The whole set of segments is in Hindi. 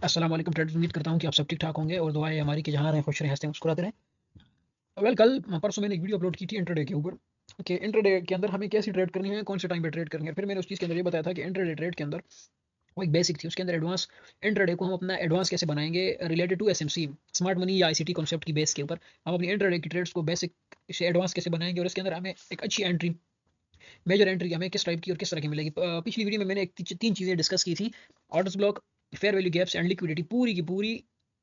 अस्सलाम वालेकुम ट्रेडर्स, उम्मीद करता हूँ कि आप सब ठीक-ठाक होंगे और दुआ है हमारी कि जहाँ रहें खुश रहें, हँसते मुस्कुराते रहें। वेल कल परसों मैंने एक वीडियो अपलोड की थी इंट्राडे के ऊपर कि इंट्राडे के अंदर हमें कैसे ट्रेड करनी है, कौन से टाइम पे ट्रेड करनी है। फिर मैंने उस चीज़ के अंदर ये बताया था कि इंट्राडे ट्रेड के अंदर वो एक बेसिक थी, उसके अंदर एडवांस इंट्राडे को हम अपना एडवांस कैसे बनाएँगे related to SMC, smart money या आईसीटी कॉन्सेप्ट की बेस के ऊपर हम अपनी इंट्राडे की ट्रेड्स को बेसिक से एडवांस कैसे बनाएँगे और इसके अंदर हमें एक अच्छी एंट्री, मेजर एंट्री हमें किस टाइप की और किस तरह की मिलेगी। पिछली वीडियो में मैंने एक 3 चीज़ें डिस्कस की थी, orders block, fair value gaps and liquidity पूरी की पूरी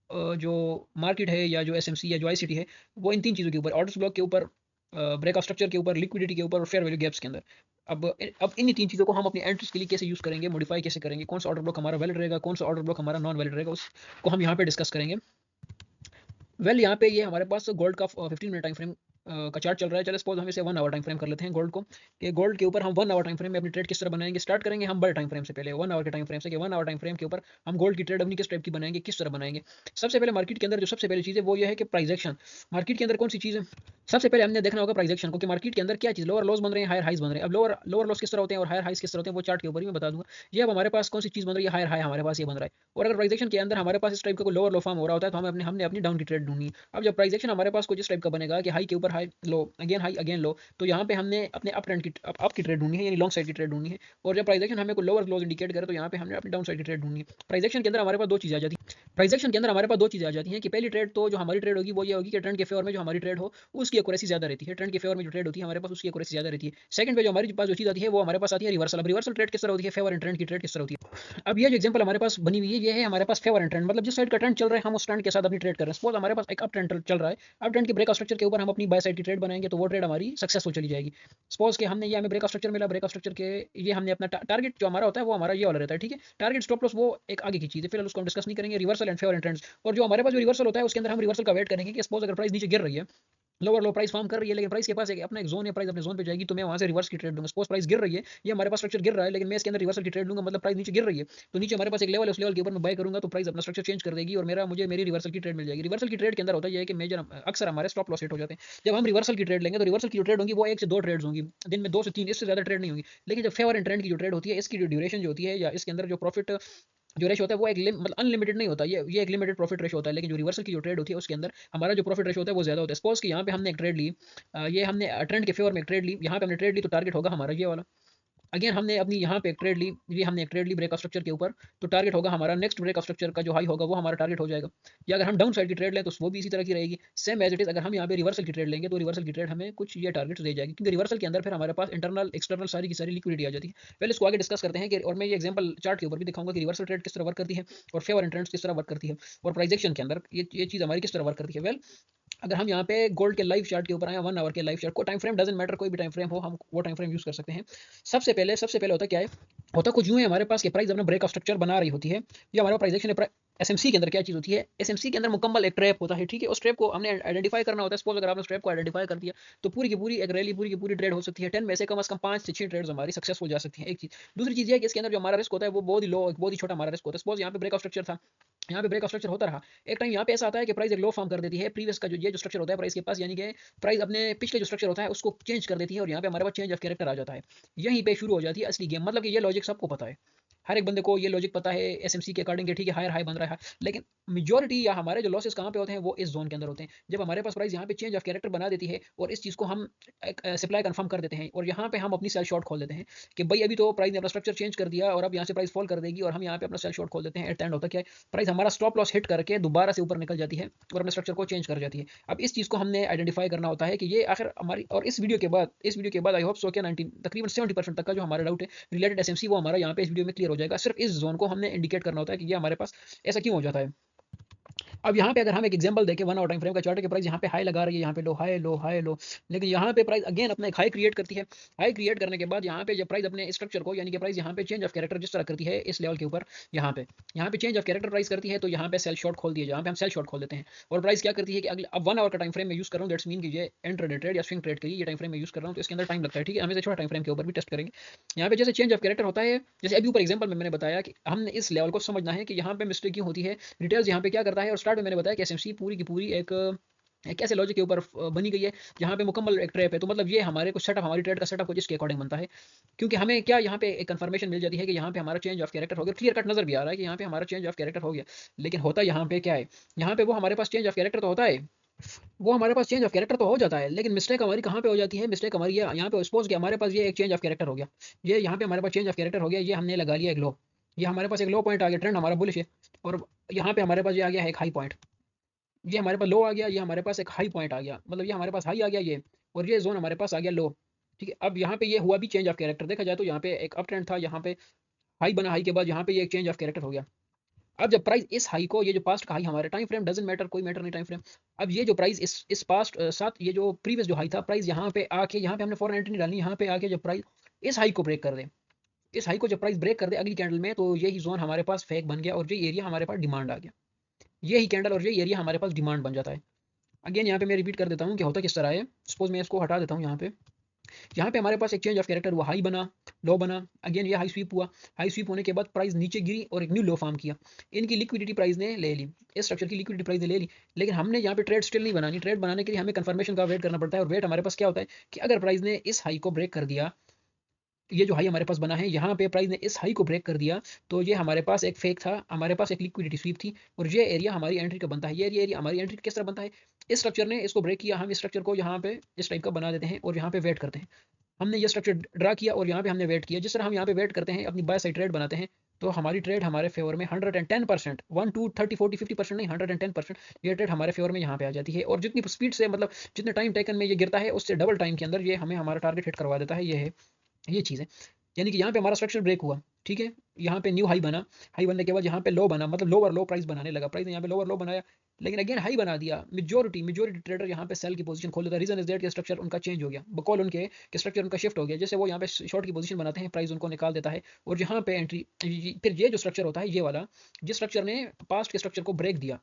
जो मार्केट है या जो एसएमसी या जो आईसीटी है, वो इन 3 चीज़ों के ऊपर, ऑर्डर्स ब्लॉक के ऊपर, ब्रेक ऑफ स्ट्रक्चर के ऊपर, लिक्विडिटी के ऊपर और फेयर वैल्यू गैप्स के अंदर। अब इन्हीं 3 चीज़ों को हम अपनी एंट्रीज़ के लिए कैसे यूज़ करेंगे, मॉडिफाई कैसे करेंगे, कौन सा ऑर्डर ब्लॉक हमारा वैलिड रहेगा, कौन सा ऑर्डर ब्लॉक हमारा नॉन वैलिड रहेगा, उसको हम यहाँ पे डिस्कस करेंगे। यहाँ पे ये हमारे पास गोल्ड का 15 मिनट टाइम फ्रेम का चार्ट चल रहा है। चलो सपोज़ हम इसे 1 आवर टाइम फ्रेम कर लेते हैं गोल्ड को, कि गोल्ड के ऊपर हम 1 आवर टाइम फ्रेम में अपनी ट्रेड किस तरह बनाएँगे। स्टार्ट करेंगे हम बड़े टाइम फ्रेम से पहले 1 आवर के टाइम फ्रेम से, कि 1 आवर टाइम फ्रेम के ऊपर हम गोल्ड की ट्रेड अपनी किस टाइप की बनाएँगे, किस तरह बनाएँगे। सबसे पहले मार्केट के अंदर जो सबसे पहली चीज़ है वो ये है कि प्राइस एक्शन। मार्केट के अंदर कौन-सी चीज़ है? सबसे पहले हमने देखना होगा प्राइस एक्शन को, कि मार्केट के अंदर क्या चीज़, लोअर लॉस बन रहे हैं, हायर हाइज़ बन रहे हैं। अब लोअर लोअर लॉस किस तरह होते हैं और हायर हाइज़ किस तरह होते हैं, वो चार्ट के ऊपर ही मैं बता दूँगा। ये अब हमारे पास कौन-सी चीज़ बन रही है, हायर हाई हमारे पास ये बन रहा है। और अगर प्राइस एक्शन के अंदर हमारे पास इस टाइप का कोई लोअर लो फॉर्म हो रहा होता है, तो हमने अपनी डाउन की ट्रेड ढूँढनी है। अब जब प्राइस एक्शन हमारे पास कुछ इस टाइप का बनेगा कि हाई अगेन लो, तो यहाँ पे हमने अपने अप ट्रेंड की अप की ट्रेड ढूँढनी है, यानी लॉन्ग साइड की ट्रेड ढूँढनी है। और जब प्राइस एक्शन हमें कोई लोअर क्लोज इंडिकेट करे, तो यहाँ पे हमने अपनी डाउन साइड की ट्रेड ढूँढनी है। प्राइस एक्शन के अंदर हमारे पास 2 चीज़ें आ जाती हैं। प्राइस एक्शन के अंदर हमारे पास 2 चीज़ें आ जाती हैं कि पहली ट्रेड तो जो हमारी ट्रेड होगी वो ये होगी कि ट्रेंड के फेवर में जो हमारी ट्रेड हो, उसकी एक्यूरेसी ज़्यादा रहती है। ट्रेंड के फेवर में जो ट्रेड होती है हमारे पास, उसकी एक्यूरेसी ज़्यादा रहती है। सेकंड पे जो हमारे पास जो चीज़ आती है वो हमारे पास आती है रिवर्सल। अब रिवर्सल ट्रेड किस तरह होती है, फेवर एंड ट्रेंड की ट्रेड किस तरह होती है। अब ये जो एग्जांपल हमारे पास बनी हुई है, ये है हमारे पास फेवर एंड ट्रेंड, मतलब जिस साइड का ट्रेंड चल रहा है हम उस ट्रेंड के साथ अपनी ट्रेड कर रहे हैं। सपोज हमारे पास एक अप ट्रेंड चल रहा है, अप ट्रेंड की ब्रेक स्ट्रक्चर के ऊपर हम अपनी बाय साइड की ट्रेड बनाएंगे, तो वो ट्रेड हमारी सक्सेसफुल चली जाएगी। सपोज कि हमने ये हमें ब्रेक स्ट्रक्चर मिला, ब्रेक स्ट्रक्चर के ये हमने अपना टारगेट जो हमारा होता है वो हमारा ये वाला रहता है, ठीक है। टारगेट स्टॉप लॉस वो एक आगे की चीज़ है, फिलहाल उसको हम डिस्कस नहीं करेंगे। Reversal and favour and trends, और जो हमारे पास जो रिवर्सल होता है उसके अंदर हम रिवर्सल का वेट करेंगे कि सपोज अगर प्राइस नीचे गिर रही है, लोअर लो प्राइस फॉर्म कर रही है, लेकिन प्राइस के पास एक अपना एक जोन है, प्राइस अपने जोन पे जाएगी, तो मैं वहां से रिवर्स की ट्रेड लूंगा। सपोज प्राइस गिर रही है, ये हमारे पास स्ट्रक्चर गिर रहा है, लेकिन मैं इसके अंदर रिवर्सल की ट्रेड लूंगा, मतलब प्राइस नीचे गिर रही है, तो नीचे हमारे पास एक लेवल है, उस लेवल के ऊपर मैं बाय करूंगा, तो प्राइस अपना स्ट्रक्चर चेंज कर देगी और मुझे मेरी रिवर्सल की ट्रेड मिल जाएगी। रिवर्सल की ट्रेड के अंदर होता है कि मेजर अक्सर हमारे स्टॉप लॉस हिट हो जाते हैं। जब हम रिवर्सल की ट्रेड लेंगे, तो रिवर्सल की जो ट्रेड होगी वो 1 से 2 ट्रेड्स होंगी दिन में, 2 से 3, इससे ज्यादा ट्रेड नहीं होगी। लेकिन जब फेवर एंड ट्रेंड की जो ट्रेड होती है, इसकी जो ड्यूरेशन जो होती है या इसके अंदर जो प्रॉफिट जो रेशो होता है वो मतलब अनलिमिटेड नहीं होता, ये एक लिमिटेड प्रॉफिट रेशो होता है। लेकिन जो रिवर्सल की जो ट्रेड होती है उसके अंदर हमारा जो प्रॉफिट रेशो होता है वो ज़्यादा होता है। सपोज कि यहाँ पे हमने एक ट्रेड ली, ये हमने ट्रेंड के फेवर में एक ट्रेड ली, यहाँ पे हमने ट्रेड ली, तो टारगेट होगा हमारा ये वाला। अगेन हमने अपनी यहाँ पे एक ट्रेड ली, ये हमने एक ट्रेड ली ब्रेक ऑफ स्ट्रक्चर के ऊपर, तो टारगेट होगा हमारा नेक्स्ट ब्रेक ऑफ स्ट्रक्चर का जो हाई होगा वो हमारा टारगेट हो जाएगा। या अगर हम डाउन साइड की ट्रेड लें तो वो भी इसी तरह की रहेगी, सेम एज इट इज। अगर हम यहाँ पे रिवर्सल की ट्रेड लेंगे, तो रिवर्सल की ट्रेड हमें कुछ ये टारगेट्स दे जाएगी, क्योंकि रिवर्सल के अंदर फिर हमारे पास इंटरनल एक्सटर्नल सारी की सारी लिक्विडिटी आ जाती है। पहले इसको आगे डिस्कस करते हैं कि, और मैं ये एग्जांपल चार्ट के ऊपर भी दिखाऊंगा कि रिवर्सल ट्रेड किस तरह वर्क करती है और फेवर एंड ट्रेंड्स किस तरह वर्क करती है, और प्राइस एक्शन के अंदर ये चीज़ हमारी किस तरह वर्क करती है। वेल, अगर हम यहाँ पे गोल्ड के लाइव चार्ट के ऊपर आए, 1 आवर के लाइव चार्ट को, टाइम फ्रेम डजंट मैटर, कोई भी टाइम फ्रेम हो, हम वो टाइम फ्रेम यूज़ कर सकते हैं। सबसे पहले होता क्या है, होता कुछ यूँ है हमारे पास कि प्राइस अपना ब्रेक ऑफ स्ट्रक्चर बना रही होती है। ये हमारा प्राइस एक्शन है। एसएमसी के अंदर क्या चीज़ होती है, एसएमसी के अंदर मुकम्मल एक ट्रैप होता है, ठीक है। उस ट्रैप को हमने आइडेंटिफाई करना होता है। सपोज अगर आपने उस ट्रैप को आइडेंटिफाई कर दिया, तो पूरी की पूरी एक रैली, पूरी की पूरी ट्रेड हो सकती है। 10 में से कम 5 से 6 ट्रेड्स हमारी सक्सेसफुल जा सकती हैं, एक चीज़। दूसरी चीज़ ये है कि इसके अंदर जो हमारा रिस्क होता है वो बहुत ही लो, बहुत ही छोटा हमारा रिस्क होता है। सपोज यहाँ पे ब्रेक ऑफ स्ट्रक्चर था, यहाँ पे ब्रेक ऑफ स्ट्रक्चर होता रहा, एक टाइम यहाँ पे ऐसा आता है कि प्राइस एक लो फॉर्म कर देती है, प्रीवियस का जो ये जो स्ट्रक्चर होता है प्राइस के पास, यानी कि प्राइस अपने पिछले जो स्ट्रक्चर होता है उसको चेंज कर देती है, और यहाँ पे हमारे पास चेंज ऑफ कैरेक्टर आ जाता है। यहीं पे शुरू हो जाती है असली गेम, मतलब कि ये लॉजिक सबको पता है, हर एक बंदे को ये लॉजिक पता है एसएमसी के अकॉर्डिंग, ठीक है, हायर हाई बन रहा है। लेकिन मेजॉरिटी या हमारे जो लॉसेस कहाँ पे होते हैं, वो इस जोन के अंदर होते हैं, जब हमारे पास प्राइस यहाँ पे चेंज ऑफ कैरेक्टर बना देती है और इस चीज़ को हम सप्लाई कंफर्म कर देते हैं, और यहाँ पे हम अपनी सेल शॉर्ट खोल देते हैं कि भाई अभी तो प्राइस ने अपना स्ट्रक्चर चेंज कर दिया और अब यहाँ से प्राइस फॉल कर देगी, और हम यहाँ पे अपना सेल शॉर्ट खोल देते हैं। एट द एंड होता क्या है, प्राइस हमारा स्टॉप लॉस हिट करके दोबारा से ऊपर निकल जाती है और अपने स्ट्रक्चर को चेंज कर जाती है। अब इस चीज़ को हमने आइडेंटिफाई करना होता है कि ये आखिर हमारी, और इस वीडियो के बाद आई होप सो कि 90 तकरीबन 70% तक का जो हमारा डाउट है रिलेटेड एसएमसी, वो हमारा यहाँ पे इस वीडियो में क्लियर हो जाएगा। सिर्फ इस जोन को हमने इंडिकेट करना होता है कि ये हमारे पास ऐसा क्यों हो जाता है। अब यहाँ पे अगर हम एक एग्जांपल देखें, 1 आवर टाइम फ्रेम का चार्ट, के प्राइस यहाँ पे हाई लगा रही है, यहाँ पे लो, हाई लो, हाई लो, लेकिन यहाँ पे प्राइस अगेन अपना एक हाई क्रिएट करती है। हाई क्रिएट करने के बाद यहाँ पे जब प्राइस अपने स्ट्रक्चर को, यानी कि प्राइस यहाँ पे चेंज ऑफ कैरेक्टर जिस तरह करती है इस लेवल के ऊपर, यहाँ पे चेंज ऑफ कैरेक्टर प्राइस करती है, तो यहाँ पे सेल शॉर्ट खोल दिए, जहाँ पे हम सेल शॉर्ट खोल देते हैं। और प्राइस क्या करती है कि अगले अब 1 आवर का टाइम फ्रेम में यूज कर रहा हूँ, दैट्स मीन कि ये इंट्राडे ट्रेड या स्विंग ट्रेड के लिए ये टाइम फ्रेम में यूज कर रहा हूँ, तो इसके अंदर टाइम लगता है, ठीक है। हम इसे छोटा टाइम फ्रेम के ऊपर भी टेस्ट करेंगे। यहाँ पे जैसे चेंज ऑफ कैरेक्टर होता है, जैसे अभी ऊपर एग्जांपल में मैंने बताया कि हमने इस लेवल को समझना है कि यहाँ पे मिस्टेक क्यों होती है, डिटेल्स यहाँ पे क्या करता है। और स्टार्ट में मैंने बताया कि एसएमसी पूरी की पूरी एक एक ऐसे लॉजिक के ऊपर बनी गई है जहाँ पे मुकम्मल एक ट्रैप है। तो मतलब ये हमारे कुछ सेटअप, हमारी ट्रेड का सेटअप कुछ इसके अकॉर्डिंग बनता है। क्योंकि हमें क्या यहाँ पे एक कंफर्मेशन मिल जाती है कि यहाँ पे हमारा चेंज ऑफ कैरेक्टर हो गया, क्लियर कट नज़र भी आ रहा है कि यहाँ पे हमारा चेंज ऑफ कैरेक्टर हो गया। लेकिन होता यहाँ पे क्या है, यहाँ पे वो हमारे पास चेंज ऑफ कैरेक्टर तो होता है, वो हमारे पास चेंज ऑफ कैरेक्टर तो हो जाता है, लेकिन मिस्टेक हमारी कहाँ पे हो जाती है, मिस्टेक हमारी ये यहाँ पे सपोज कि हमारे पास ये एक चेंज ऑफ कैरेक्टर हो गया, ये यहाँ पे हमारे पास चेंज ऑफ कैरेक्टर हो गया, ये हमने लगा लिया एक लो, ये हमारे पास एक लो पॉइंट आ गया, ट्रेंड हमारा बुलिश है, और यहाँ पे हमारे पास ये आ गया है एक हाई पॉइंट, ये हमारे पास लो आ गया, ये हमारे पास एक हाई पॉइंट आ गया, मतलब ये हमारे पास हाई आ गया ये, और ये जोन हमारे पास आ गया लो। ठीक है, अब यहाँ पे ये हुआ भी चेंज ऑफ कैरेक्टर, देखा जाए तो यहाँ पे एक अप ट्रेंड था, यहाँ पे हाई बना, हाई के बाद यहाँ पे ये एक चेंज ऑफ कैरेक्टर हो गया। अब जब प्राइस इस हाई को, ये जो पास्ट का हाई, हमारे टाइम फ्रेम डजंट मैटर, कोई मैटर नहीं टाइम फ्रेम, अब ये जो प्राइस इस पास्ट साथ ये जो प्रीवियस जो हाई था, प्राइस यहाँ पे आके, यहाँ पे हमने फॉरन एंट्री नहीं डालनी, यहाँ पे आके जब प्राइस इस हाई को ब्रेक कर दे, इस हाई को जब प्राइस ब्रेक कर दे अगली कैंडल में, तो यही जोन हमारे पास फेक बन गया और ये एरिया हमारे पास डिमांड आ गया, यही कैंडल और ये एरिया हमारे पास डिमांड बन जाता है। अगेन यहाँ पे मैं रिपीट कर देता हूँ कि होता किस तरह है। सपोज मैं इसको हटा देता हूँ, यहाँ पे हमारे पास एक चेंज ऑफ कैरेक्टर हुआ, हाई बना, लो बना, अगेन ये हाई स्वीप हुआ, हाई स्वीप होने के बाद प्राइस नीचे गिरी और एक न्यू लो फॉर्म किया, इनकी लिक्विडिटी प्राइस ने ले ली, इस स्ट्रक्चर की लिक्विडिटी प्राइस ने ले ली। लेकिन हमने यहाँ पे ट्रेड स्टिल नहीं बनानी, ट्रेड बनाने के लिए हमें कंफर्मेशन का वेट करना पड़ता है, और वेट हमारे पास क्या होता है कि अगर प्राइस ने इस हाई को ब्रेक कर दिया, ये जो हाई हमारे पास बना है, यहाँ पे प्राइस ने इस हाई को ब्रेक कर दिया, तो ये हमारे पास एक फेक था, हमारे पास एक लिक्विडिटी स्वीप थी, और ये एरिया हमारी एंट्री का बनता है, ये एरिया हमारी एंट्री किस तरह बनता है, इस स्ट्रक्चर ने इसको ब्रेक किया, हम इस स्ट्रक्चर को यहाँ पे इस टाइप का बना देते हैं और यहाँ पे वेट करते हैं। हमने ये स्ट्रक्चर ड्रा किया और यहाँ पे हमने वेट किया, जिस तरह हम यहाँ पे वेट करते हैं, अपनी बाय साइड ट्रेड बनाते हैं, तो हमारी ट्रेड हमारे फेवर में 110%, 1 to 30 40 50% नहीं, 110% ये ट्रेड हमारे फेवर में यहाँ पे आ जाती है। और जितनी स्पीड से, मतलब जितने टाइम टेकन में ये गिरता है, उससे डबल टाइम के अंदर ये हमें हमारा टारगेट हिट करवा देता है, ये है ये चीज़ है। यानी कि यहाँ पे हमारा स्ट्रक्चर ब्रेक हुआ, ठीक है, यहाँ पे न्यू हाई बना, हाई बनने के बाद यहाँ पे लो बना, मतलब लोअर लो प्राइस बनाने लगा, प्राइस ने यहाँ पे लोअर लो बनाया, लेकिन अगेन हाई बना दिया, मेजोरिटी ट्रेडर यहाँ पे सेल की पोजीशन खोल देता है। रीजन इज दैट कि स्ट्रक्चर उनका चेंज हो गया, बकौल उनके कि स्ट्रक्चर उनका शिफ्ट हो गया, जैसे वो यहाँ पे शॉर्ट की पोजीशन बनाते हैं, प्राइस उनको निकाल देता है, और यहाँ पे एंट्री, फिर ये जो स्ट्रक्चर होता है ये वाला, जिस स्ट्रक्चर ने पास्ट के स्ट्रक्चर को ब्रेक दिया,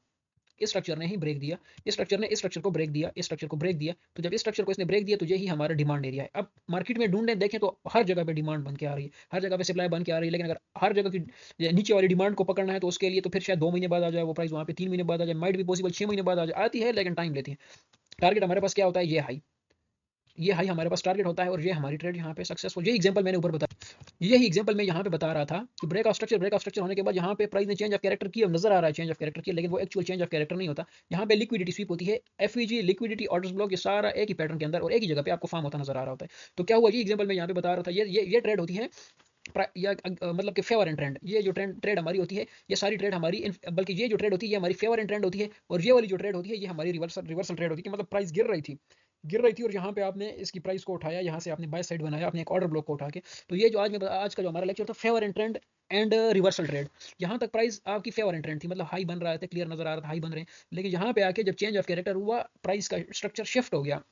इस स्ट्रक्चर ने ही ब्रेक दिया, इस स्ट्रक्चर ने इस स्ट्रक्चर को ब्रेक दिया, इस स्ट्रक्चर को ब्रेक दिया, तो जब इस स्ट्रक्चर को इसने ब्रेक दिया तो यही हमारा डिमांड एरिया है। अब मार्केट में ढूंढने देखें तो हर जगह पे डिमांड बन के आ रही है, हर जगह पे सप्लाई बन के आ रही है, लेकिन अगर हर जगह की नीचे वाली डिमांड को पकड़ना है तो उसके लिए तो फिर शायद 2 महीने बाद आ जाए वो प्राइस, वहाँ पे 3 महीने बाद आ जाए, माइट भी पॉसिबल 6 महीने बाद आ जाए, आती है लेकिन टाइम लेती है। टारगेट हमारे पास क्या होता है, ये हाई हमारे पास टारगेट होता है, और ये हमारी ट्रेड यहाँ पे सक्सेसफुल, ये एग्जांपल मैंने ऊपर बताया, यही एग्जांपल मैं यहाँ पे बता रहा था कि ब्रेक ऑफ स्ट्रक्चर होने के बाद यहाँ पे प्राइस ने चेंज ऑफ कैरेक्टर किया, नजर आ रहा है चेंज ऑफ कैरेक्टर किया, लेकिन वो एक्चुअल चेंज ऑफ कैरेक्टर नहीं होता। यहाँ पे लिक्विडिटी स्वीप होती है, एफईजी लिक्विडिटी ऑर्डर्स ब्लॉक, ये सारा एक ही पैटर्न के अंदर और एक ही जगह पे आपको फॉर्म होता नजर आ रहा होता है। तो क्या हुआ, ये एग्जांपल मैं यहाँ पे बता रहा था, ये ट्रेड होती है या मतलब कि फेवर एंड ट्रेंड, ये जो ट्रेड हमारी होती है, ये सारी ट्रेड हमारी बल्कि ये जो ट्रेड होती है ये हमारी फेवर एंड ट्रेंड होती है, और ये वाली जो ट्रेड होती है ये हमारी रिवर्सल ट्रेड होती है, मतलब प्राइस गिर रही थी और यहाँ पे आपने इसकी प्राइस को उठाया, यहाँ से आपने बाय साइड बनाया अपने एक ऑर्डर ब्लॉक को उठा के। तो ये जो आज का जो हमारा लेक्चर था, favour and trend and reversal trade, यहाँ तक प्राइस आपकी फेवर एंड ट्रेंड थी, मतलब हाई बन रहा था, क्लियर नजर आ रहा था हाई बन रहे हैं, लेकिन यहाँ पे आके जब चेंज ऑफ कैरेक्टर हुआ, प्राइस का स्ट्रक्चर शिफ्ट हो गया,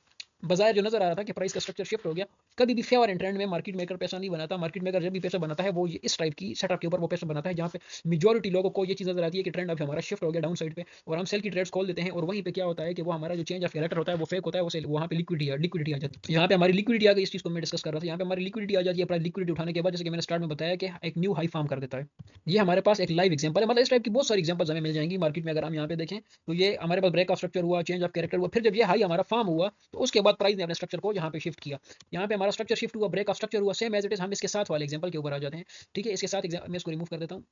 बाजार जो नजर आ रहा था कि प्राइस का स्ट्रक्चर शिफ्ट हो गया। कभी भी फेवर एंड ट्रेंड में मार्केट मेकर पैसा नहीं बनाता, मार्केट मेकर जब भी पैसा बनाता है वो ये इस टाइप की सेटअप के ऊपर वो पैसा बनाता है, जहाँ पे मेजोरिटी लोगों को ये चीज़ नजर आती है कि ट्रेंड अब हमारा शिफ्ट हो गया डाउन साइड पे, और हम सेल की ट्रेड्स खोल देते हैं, और वहीं पे क्या होता है कि वो हमारा जो चेंज ऑफ कैरेक्टर होता है वो फेक होता है, वो वहाँ पे लिक्विडिटी आ जाती है, यहाँ पे हमारी लिक्विडिटी आ गई, इस चीज़ को मैं डिस्कस कर रहा था, यहाँ पे हमारी लिक्विडिटी आ जाती है, प्राइस लिक्विडिटी उठाने के बाद जैसे कि मैंने स्टार्ट में बताया कि एक न्यू हाई फॉर्म कर देता है। ये हमारे पास एक लाइव एग्जांपल है, मतलब इस टाइप की बहुत सारी एग्जांपल्स हमें मिल जाएंगी मार्केट में, अगर हम यहाँ पे देखें तो ये हमारे पास ब्रेक ऑफ स्ट्रक्चर हुआ, चेंज ऑफ कैरेक्टर हुआ, फिर जब ये हाई हमारा फॉर्म हुआ तो उसके बाद प्राइस ने अपने स्ट्रक्चर को यहाँ पे शिफ्ट किया, यहाँ पे हमारा स्ट्रक्चर शिफ्ट हुआ, ब्रेक ऑफ स्ट्रक्चर हुआ, सेम एज इट इज, हम इसके साथ वाले एग्जांपल के ऊपर आ जाते हैं। ठीक है, इसके साथ मैं इसको रिमूव कर देता हूँ,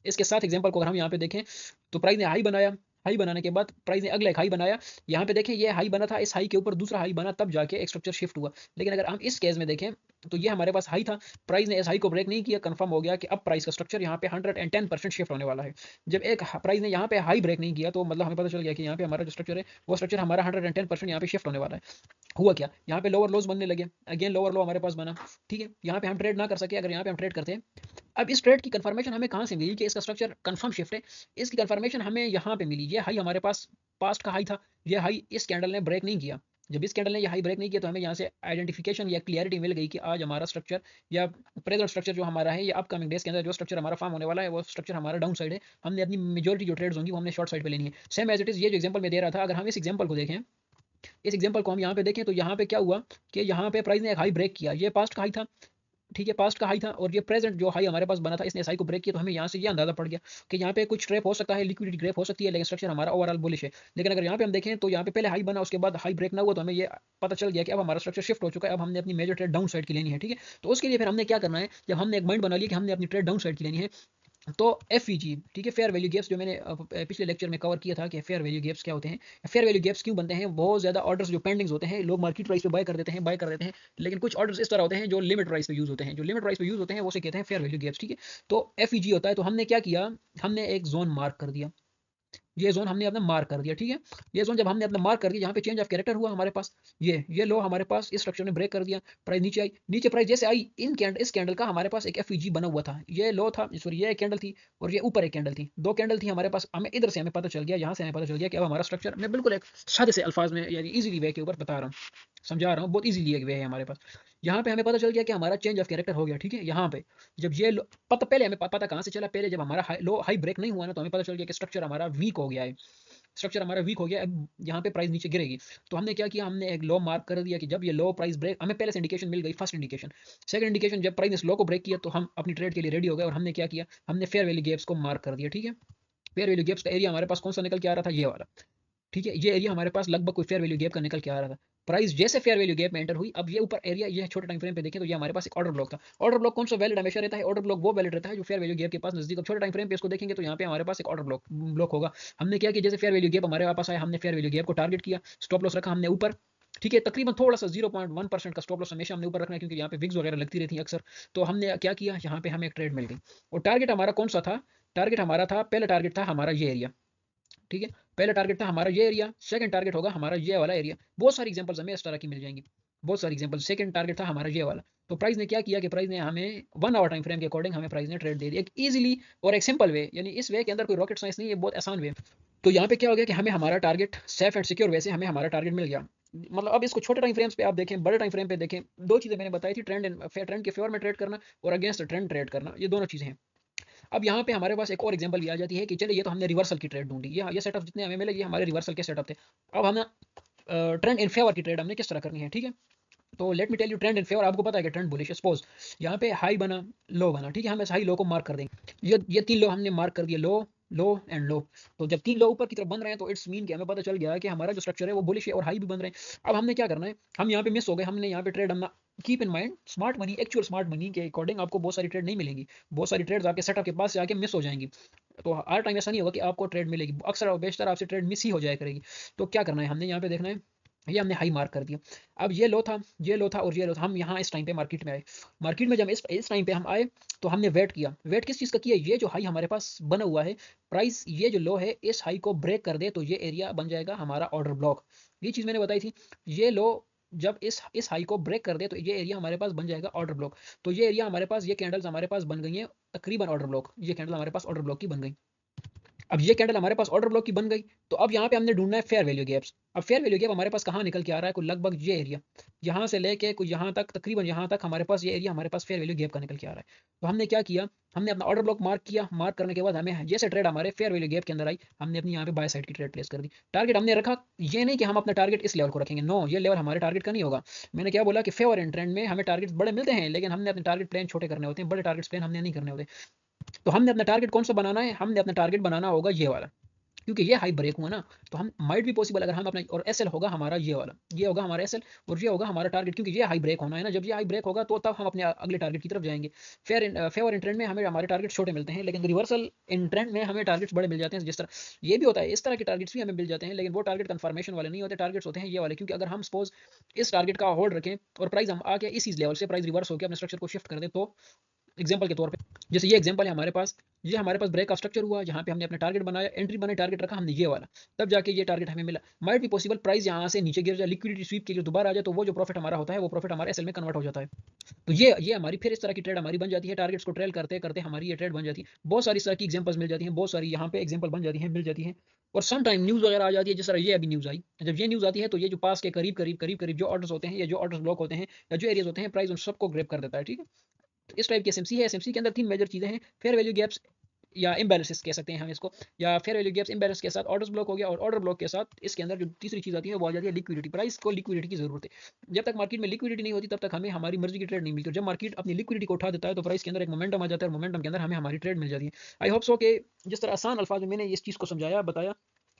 इसके साथ एग्जांपल को अगर हम यहाँ पे देखें तो प्राइस ने हाई बनाया, हाई बनाने के बाद प्राइस ने अगला एक हाई बनाया, यहाँ पे देखें ये हाई बना था, इस हाई के ऊपर दूसरा हाई बना, तब जाके एक स्ट्रक्चर शिफ्ट हुआ। लेकिन अगर हम इस केस में देखें तो ये हमारे पास हाई था, प्राइस ने इस हाई को ब्रेक नहीं किया, कंफर्म हो गया कि अब प्राइस का स्ट्रक्चर यहाँ पे 110% शिफ्ट होने वाला है। जब एक प्राइस ने यहाँ पे हाई ब्रेक नहीं किया तो मतलब हमें पता चल गया कि यहाँ पे हमारा जो स्ट्रक्चर है वो स्ट्रक्चर हमारा 110% यहाँ पे शिफ्ट होने वाला है। हुआ क्या, यहाँ पे लोअर लोज बनने लगे, अगेन लोअर लो हमारे पास बना, ठीक है, यहाँ पे हम ट्रेड ना कर सके, अगर यहाँ पे हम ट्रेड करते हैं। अब इस ट्रेड की कंफर्मेशन हमें कहाँ से मिली कि इसका स्ट्रक्चर कंफर्म शिफ्ट है, इसकी कंफर्मेशन हमें यहाँ पे मिली, ये हाई हमारे पास पास्ट का हाई था, ये हाई इस कैंडल ने ब्रेक नहीं किया, जब इस कैंडल ने ये हाई ब्रेक नहीं किया तो हमें यहाँ से आइडेंटिफिकेशन या क्लियरिटी मिल गई कि आज हमारा स्ट्रक्चर या प्रेजेंट स्ट्रक्चर जो हमारा है या अपकमिंग डेज के अंदर जो स्ट्रक्चर हमारा फॉर्म होने वाला है वो स्ट्रक्चर हमारा डाउन साइड है, हमने अपनी मेजोरिटी जो ट्रेड्स होंगी वो हमने शॉर्ट साइड पे लेनी है। सेम एज इट इज ये जो एग्जांपल मैं दे रहा था, अगर हम इस एग्जांपल को देखें, इस एग्जांपल को हम यहाँ पे देखें तो यहाँ पे क्या हुआ कि यहाँ पे प्राइस ने एक हाई ब्रेक किया, ये पास्ट का हाई था, ठीक है, पास्ट का हाई था और ये प्रेजेंट जो हाई हमारे पास बना था इसने इस हाई को ब्रेक किया, तो हमें यहाँ से ये अंदाजा पड़ गया कि यहाँ पे कुछ ट्रैप हो सकता है, लिक्विडिटी ग्रैप हो सकती है, लेकिन स्ट्रक्चर हमारा ओवरऑल बुलिश है। लेकिन अगर यहाँ पे हम देखें तो यहाँ पे पहले हाई बना, उसके बाद हाई ब्रेक ना हुआ, तो हमें ये पता चल गया कि अब हमारा स्ट्रक्चर शिफ्ट हो चुका है, अब हमने अपनी मेजर ट्रेड डाउन साइड की लेनी है। ठीक है, तो उसके लिए फिर हमने क्या करना है, जब हमने एक माइंड बना लिया कि हमने अपनी ट्रेड डाउन साइड की लेनी है, तो एफईजी, ठीक है, फेयर वैल्यू गैप्स, जो मैंने पिछले लेक्चर में कवर किया था कि फेयर वैल्यू गैप्स क्या होते हैं, फेयर वैल्यू गैप्स क्यों बनते हैं। बहुत ज़्यादा ऑर्डर्स जो पेंडिंग्स होते हैं, लोग मार्केट प्राइस पे बाय कर देते हैं, लेकिन कुछ ऑर्डर्स इस तरह होते हैं जो लिमिट प्राइस पे यूज होते हैं, जो लिमिट प्राइस पे यूज होते हैं वो से कहते हैं फेयर वैल्यू गैप्स। ठीक है, तो एफईजी होता है। तो हमने क्या किया, हमने एक जोन मार्क कर दिया, ये जोन हमने अपना मार्क कर दिया। ठीक है, ये जोन जब हमने अपना मार्क कर दिया, यहाँ पे चेंज ऑफ कैरेक्टर हुआ हमारे पास, ये लो हमारे पास इस स्ट्रक्चर ने ब्रेक कर दिया, प्राइस नीचे आई, नीचे प्राइस जैसे आई, इस कैंडल का हमारे पास एक एफईजी बना हुआ था, ये लो था, सॉरी ये एक कैंडल थी और ये ऊपर एक कैंडल थी, दो कैंडल थी हमारे पास। हमें इधर से हमें पता चल गया, यहाँ से हमें पता चल गया कि अब हमारा स्ट्रक्चर, मैं बिल्कुल एक सादे से अल्फाज में यानी इजीली वे के ऊपर बता रहा हूँ, समझा रहा हूँ, बहुत इजीली एक वे है हमारे पास। यहाँ पे हमें पता चल गया कि हमारा चेंज ऑफ कैरेक्टर हो गया। ठीक है, यहाँ पे जब ये पता, पहले हमें पता कहाँ से चला, पहले जब हमारा लो हाई ब्रेक नहीं हुआ ना, तो हमें पता चल गया कि स्ट्रक्चर हमारा वीक हो गया है, स्ट्रक्चर हमारा वीक हो गया। अब यहाँ पे प्राइस नीचे गिरेगी, तो हमने क्या किया, हमने एक लो मार्क कर दिया कि जब ये लो प्राइस ब्रेक, हमें पहले से इंडिकेशन मिल गई, फर्स्ट इंडिकेशन। सेकंड इंडिकेशन, जब प्राइस ने इस लो को ब्रेक किया तो हम अपनी ट्रेड के लिए रेडी हो गए और हमने क्या किया, हमने फेयर वैल्यू गैप्स को मार्क कर दिया। ठीक है, फेयर वैल्यू गैप्स का एरिया हमारे पास कौन सा निकल के आ रहा था, ये वाला। ठीक है, ये एरिया हमारे पास लगभग कोई फेयर वैल्यू गैप का निकल के आ रहा था। प्राइस जैसे फेयर वैल्यू गैप में एंटर हुई, अब ये ऊपर एरिया, ये छोटे टाइम फ्रेम पे देखें तो ये हमारे पास एक ऑर्डर ब्लॉक था। ऑर्डर ब्लॉक कौन सा वैलिड हमेशा रहता है, ऑर्डर ब्लॉक वो वैलिड रहता है जो फेयर वैल्यू गैप के पास नजदीक। अब छोटे टाइम फ्रेम पे इसको देखेंगे तो यहाँ पे हमारे पास एक ऑर्डर ब्लॉक होगा। हमने क्या किया, जैसे फेयर वैल्यू गैप हमारे पास आया, हमने फेयर वैल्यू गैप को टारगेट किया, स्टॉप लॉस रखा हमने ऊपर। ठीक है, तकरीबन थोड़ा सा 0.1% का स्टॉप लॉस हमेशा हमने ऊपर रखना है, क्योंकि यहाँ पे विक्स वगैरह लगती रहती है अक्सर। तो हमने क्या किया, यहाँ पे हमें एक ट्रेड मिल गई और टारगेट हमारा कौन सा था, टारगेट हमारा था, पहला टारगेट था हमारा ये एरिया। ठीक है, पहला टारगेट था हमारा ये एरिया, सेकंड टारगेट होगा हमारा ये वाला एरिया। बहुत सारी एग्जांपल्स हमें इस तरह की मिल जाएंगी, बहुत सारी एग्जांपल। सेकंड टारगेट था हमारा ये वाला। तो प्राइस ने क्या किया कि प्राइस ने हमें 1 आवर टाइम फ्रेम के अकॉर्डिंग हमें प्राइस ने ट्रेड दे दी, एक इजीली और एक सिंपल वे, यानी इस वे के अंदर कोई रॉकेट साइंस नहीं है, बहुत आसान वे। तो यहाँ पे क्या हो गया कि हमें हमारा टारगेट सेफ एंड सिक्योर वैसे हमें हमारा टारगेट मिल गया। मतलब अब इसको छोटे टाइम फ्रेम्स पे आप देखें, बड़े टाइम फ्रेम पे देखें, दो चीजें मैंने बताई थी, ट्रेंड के फेवर में ट्रेड करना और अगेंस्ट ट्रेंड ट्रेड करना, ये दोनों चीजें हैं। अब यहाँ पे हमारे पास एक और एग्जांपल भी आ जाती है कि चलिए, ये तो हमने रिवर्सल की ट्रेड ढूंढी, ये सेटअप जितने हमें मिले ये हमारे रिवर्सल के सेटअप थे। अब हमें ट्रेंड इन फेवर की ट्रेड हमने किस तरह करनी है। ठीक है, तो let me tell you, trend in favour आपको पता है कि ट्रेंड बुलिश है। सपोज यहाँ पे हाई बना, लो बना, ठीक है, हम इस हाई लो को मार्क कर देंगे, ये तीन लो हमने मार्क कर दिए, लो लो एंड लो। तो जब तीन लो ऊपर की तरफ बन रहे हैं तो इट्स मीन कि हमें पता चल गया है कि हमारा जो स्ट्रक्चर है वो बुलिश है और हाई भी बन रहे हैं। अब हमने क्या करना है, हम यहाँ पे मिस हो गए, हमने यहाँ पे ट्रेड हम, keep in mind smart money, actual smart money के अकॉर्डिंग आपको बहुत सारी ट्रेड नहीं मिलेंगी, बहुत सारी ट्रेड्स आपके सेटअप के पास से आके मिस हो जाएंगी। तो हर टाइम ऐसा नहीं होगा कि आपको ट्रेड मिलेगी, अक्सर और बेशतर आपसे ट्रेड मिस ही हो जाया करेगी। तो क्या करना है, हमने यहाँ पे देखना है, ये हमने हाई मार्क कर दिया। अब ये लो था, ये लो था और ये लो था, हम यहाँ इस टाइम पे मार्केट में आए। मार्केट में जब इस टाइम पे हम आए तो हमने वेट किया, वेट किस चीज़ का किया, ये जो हाई हमारे पास बना हुआ है, प्राइस ये जो लो है इस हाई को ब्रेक कर दे तो ये एरिया बन जाएगा हमारा ऑर्डर ब्लॉक। ये चीज़ मैंने बताई थी, ये लो जब इस हाई को ब्रेक कर दे तो ये एरिया हमारे पास बन जाएगा ऑर्डर ब्लॉक। तो ये एरिया हमारे पास, ये कैंडल्स हमारे पास बन गई हैं तकरीबन ऑर्डर ब्लॉक, ये कैंडल हमारे पास ऑर्डर ब्लॉक की बन गई। अब ये कैंडल हमारे पास ऑर्डर ब्लॉक की बन गई, तो अब यहाँ पे हमने ढूंढना है फेयर वैल्यू गैप्स। अब फेयर वैल्यू गैप हमारे पास कहाँ निकल के आ रहा है, कोई लगभग ये एरिया, यहाँ से लेके कोई यहाँ तक, तकरीबन यहाँ तक हमारे पास ये एरिया हमारे पास फेयर वैल्यू गैप का निकल के आ रहा है। तो हमने क्या किया, हमने अपना ऑर्डर ब्लॉक मार्क किया, मार्क करने के बाद हमें जैसे ट्रेड हमारे फेयर वैल्यू गैप के अंदर आई, हमने अपनी यहाँ पे बाय साइड की ट्रेड प्लेस कर दी। टारगेट हमने रखा, ये नहीं कि हम अपना टारगेट इस लेवल को रखेंगे, नो, ये लेवल हमारे टारगेट का नहीं होगा। मैंने क्या बोला कि फेवर एंड ट्रेंड में हमें टारगेट बड़े मिलते हैं, लेकिन हमने अपने टारगेट प्लान छोटे करने होते हैं, बड़े टारगेट प्लान हमने नहीं करने होते। तो हमने अपना टारगेट कौन सा बनाना है, हमने अपना टारगेट बनाना होगा ये वाला, क्योंकि ये हाई ब्रेक हुआ ना, तो हम माइट भी पॉसिबल अगर हम अपना, और एसएल होगा हमारा ये वाला, ये होगा हमारा एसएल और ये होगा हमारा टारगेट, क्योंकि ये हाई ब्रेक होना है ना, जब ये हाई ब्रेक होगा तो तब हम अपने अगले टारगेट की तरफ जाएंगे। फेवर इन ट्रेंड में हमें हमारे टारगेट छोटे मिलते हैं, लेकिन रिवर्सल इन ट्रेंड में हमें टारगेट्स बड़े मिल जाते हैं। जिस तरह ये भी होता है, इस तरह के टारगेट्स भी हमें मिल जाते हैं, लेकिन वो टारगेट कन्फर्मेशन वाले नहीं होते, टारगेट्स होते हैं ये वाले। क्योंकि अगर हम सपोज इस टारगेट का होल्ड रखें और प्राइस हम आके इसी लेवल से प्राइस रिवर्स होकर अपने स्ट्रक्चर को शिफ्ट कर दे, तो एग्जांपल के तौर पे, जैसे ये एग्जांपल है हमारे पास, ये हमारे पास ब्रेक का स्ट्रक्चर हुआ जहाँ पे हमने अपना टारगेट बनाया, एंट्री बनाई, टारगेट रखा हमने ये वाला, तब जाके ये टारगेट हमें मिला। माइट भी पॉसिबल प्राइस यहाँ से नीचे गिर जाए, लिक्विडिटी स्वीप के लिए दोबारा आ जाए, तो वो जो प्रॉफिट हमारा होता है वो प्रॉफिट हमारे एसएल में कन्वर्ट हो जाता है। तो ये हमारी फिर इस तरह की ट्रेड हमारी बन जाती है, टारगेट्स को ट्रेल करते करते हमारी ये ट्रेड बन जाती है। बहुत सारी इस तरह की एग्जांपल्स मिल जाती हैं, बहुत सारी यहाँ पे एग्जांपल बन जाती हैं, मिल जाती हैं। और सम टाइम न्यूज़ वगैरह आ जाती है, जिस तरह ये अभी न्यूज़ आई, जब ये न्यूज़ आती है तो ये जो पास के करीब करीब करीब करीब जो ऑर्डर्स होते हैं या जो ऑर्डर्स ब्लॉक होते हैं या जो एरियाज होते हैं, प्राइस उन सबको ग्रैब कर देता है। ठीक है, तो इस टाइप की एसएमसी है, एसएमसी के अंदर तीन मेजर चीज़ें हैं, फेयर वैल्यू गैप्स, या इम्बैलेंसेस कह सकते हैं हम इसको, या फेयर वैल्यू गैप्स इम्बैलेंस के साथ ऑर्डर्स ब्लॉक हो गया, और ऑर्डर ब्लॉक के साथ इसके अंदर जो तीसरी चीज़ आती है वो आ जाती है लिक्विडिटी। प्राइस को लिक्विडिटी की जरूरत है। जब तक मार्केट में लिक्विडिटी नहीं होती तब तक हमें हमारी मर्जी की ट्रेड नहीं मिलती। और जब मार्केट अपनी लिक्विडिटी को उठा देता है तो प्राइस के अंदर एक मोमेंटम आ जाता है, और मोमेंटम के अंदर हमें हमारी ट्रेड मिल जाती है। आई होप सो कि जिस तरह आसान अल्फाज में मैंने इस चीज़ को समझाया बताया,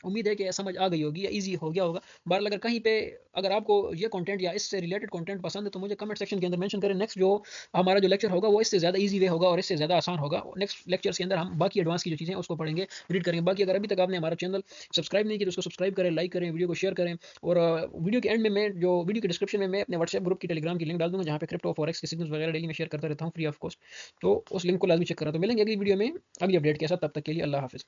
उम्मीद है कि समझ आ गई होगी या ईजी हो गया होगा। बहरहाल अगर कहीं पे अगर आपको ये कंटेंट या इससे रिलेटेड कंटेंट पसंद है तो मुझे कमेंट सेक्शन के अंदर मेंशन करें। नेक्स्ट जो हमारा जो लेक्चर होगा वो इससे ज़्यादा ईजी वे होगा और इससे ज़्यादा आसान होगा। नेक्स्ट लेक्चर्स के अंदर हम बाकी एडवांस की जो चीज़ें हैं उसको पढ़ेंगे, रीड करेंगे। बाकी अगर अभी तक आपने हमारा चैनल सब्सक्राइब नहीं किया तो उसको सब्सक्राइब करें, लाइक करें, वीडियो को शेयर करें। और वीडियो के एंड में मैं जो वीडियो के डिस्क्रिप्शन में मैं अपने व्हाट्सएप ग्रुप की टेलीग्राम की लिंक डाल दूंगा, जहाँ पे क्रिप्टो फॉरेक्स के सिग्नल्स वगैरह डेली में शेयर करता रहता हूँ फ्री ऑफ कॉस्ट। तो उस लिंक को लाजमी चेक करा। तो मिलेंगे अगली वीडियो में अगली अपडेट के साथ, तब तक के लिए अल्लाह हाफिज़।